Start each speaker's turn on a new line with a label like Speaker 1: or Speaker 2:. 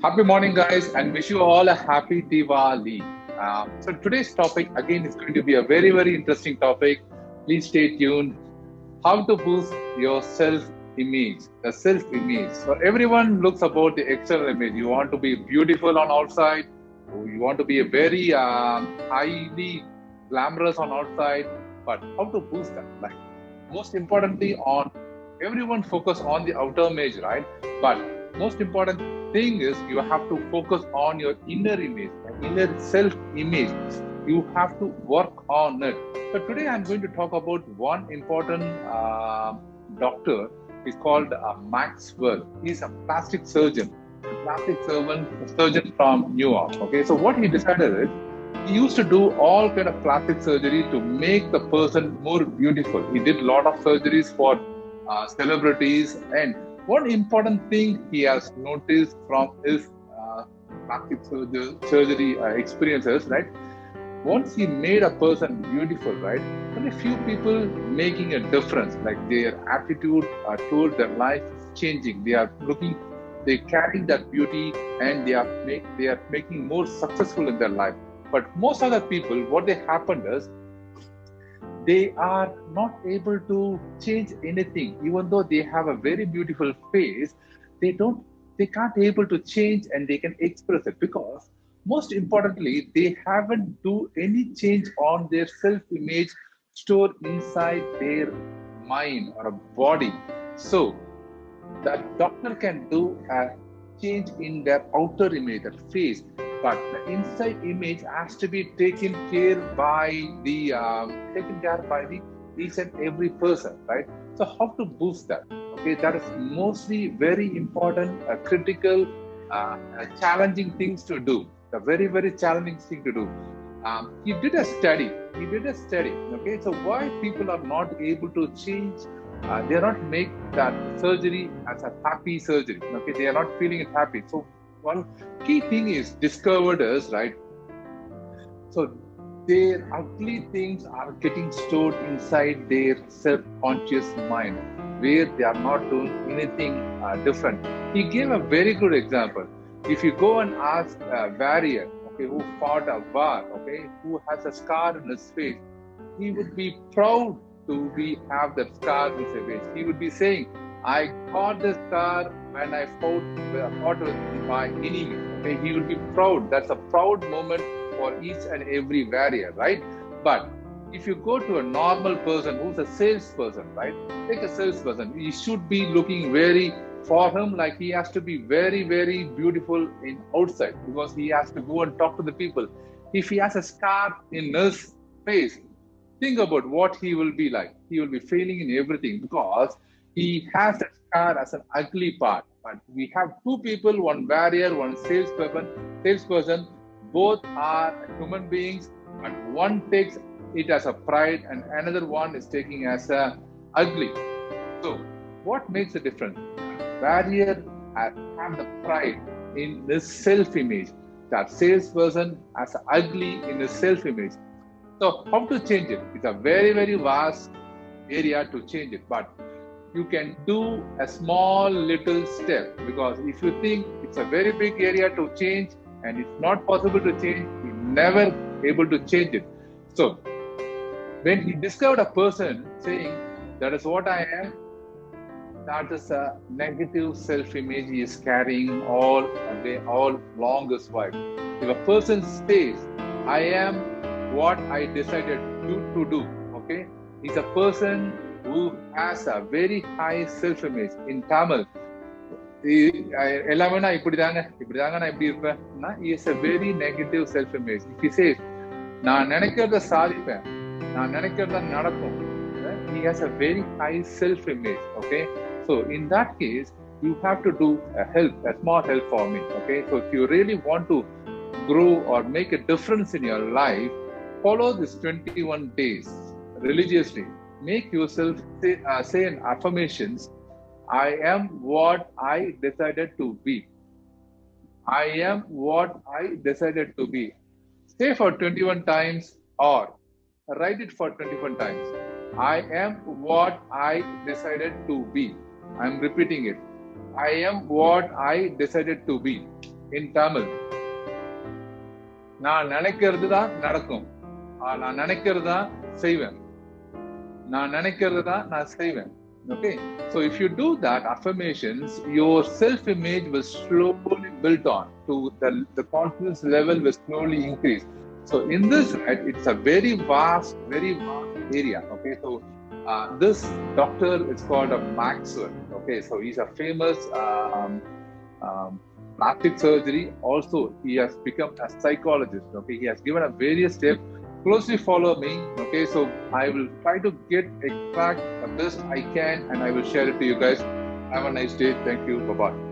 Speaker 1: Happy morning, guys, and wish you all a happy Diwali. So today's topic again is going to be a very, very interesting topic. Please stay tuned. How to boost your self-image, the self-image. So everyone looks about the external image. You want to be beautiful on outside. You want to be a very highly glamorous on outside. But how to boost that? Like most importantly, on everyone focus on the outer image, right? But most important thing is you have to focus on your inner image, inner self image. You have to work on it. So today I'm going to talk about one important doctor. He's called Maxwell. He's a plastic surgeon, surgeon from New York. Okay, so what he decided is he used to do all kind of plastic surgery to make the person more beautiful. He did a lot of surgeries for celebrities, and one important thing he has noticed from his plastic surgery experiences, right? Once he made a person beautiful, right? Only few people making a difference, like their attitude toward their life is changing. They are looking, they carry that beauty, and they are making more successful in their life. But most other people, what they happened is they are not able to change anything, even though they have a very beautiful face. They don't, they can't able to change, and they can express it because most importantly they haven't do any change on their self image stored inside their mind or a body. So that doctor can do a change in their outer image, that face, but the inside image has to be taken care by the each and every person, right? So how to boost that? Okay, that is mostly very important, critical, challenging things to do. The very very challenging thing to do. He did a study. He did a study. Okay, so why people are not able to change, they are not make that surgery as a happy surgery. Okay, they are not feeling it happy. So one key thing is discovered is, right. So their ugly things are getting stored inside their subconscious mind, where they are not doing anything different. He gave a very good example. If you go and ask a warrior, okay, who fought a war, okay, who has a scar in his face, he would be proud to be have that scar in his face. He would be saying, "I got this scar when I fought with my enemy." Okay, he would be proud. That's a proud moment for each and every warrior, right? But if you go to a normal person who's a salesperson, right? Take a salesperson. He should be looking very, for him, like he has to be very, very beautiful in outside because he has to go and talk to the people. If he has a scar in his face, think about what he will be like. He will be failing in everything because he has that scar as an ugly part. But we have two people, one warrior, one salesperson. Both are human beings, but one takes it as a pride and another one is taking as a ugly. So what makes the difference? Warrior have the pride in this self-image. That salesperson has ugly in his self-image. So how to change it? It's a very, very vast area to change it, but you can do a small little step, because if you think it's a very big area to change and it's not possible to change, you never able to change it. So when he discovered a person saying that is what I am, that is a negative self-image he is carrying all along his life. If a person says, "I am what I decided to do," okay, is a person who has a very high self-image. In Tamil, எல்லாமே நான் இப்படிதாங்க நான் இப்படி இருப்பேன், he has a very negative self-image. If he says, "நான் நினைக்கிறத சாதிப்பேன், நான் நினைக்கிறத நடக்கும்," he has a very high self-image. Okay, so in that case, you have to do a small help for me. Okay, so if you really want to grow or make a difference in your life, follow this 21 days religiously. Make yourself say in affirmations, "I am what I decided to be. I am what I decided to be." Say for 21 times or write it for 21 times. "I am what I decided to be." I'm repeating it. "I am what I decided to be." In Tamil, நான் நினைக்கிறது தான் நடக்கும், நான் நினைக்கிறது தான் செய்வேன், நான் நினைக்கிறது தான் நான் செய்வேன். Okay, so if you do that affirmations, your self-image will slowly build on to the confidence level will slowly increase. So in this, right, it's a very vast area. Okay, so this doctor is called a Maxwell. Okay, so he's a famous plastic surgery. Also, he has become a psychologist. Okay, he has given a various steps. Closely follow me. Okay, so I will try to get exact the best I can, and I will share it to you guys. Have a nice day. Thank you. Bye bye.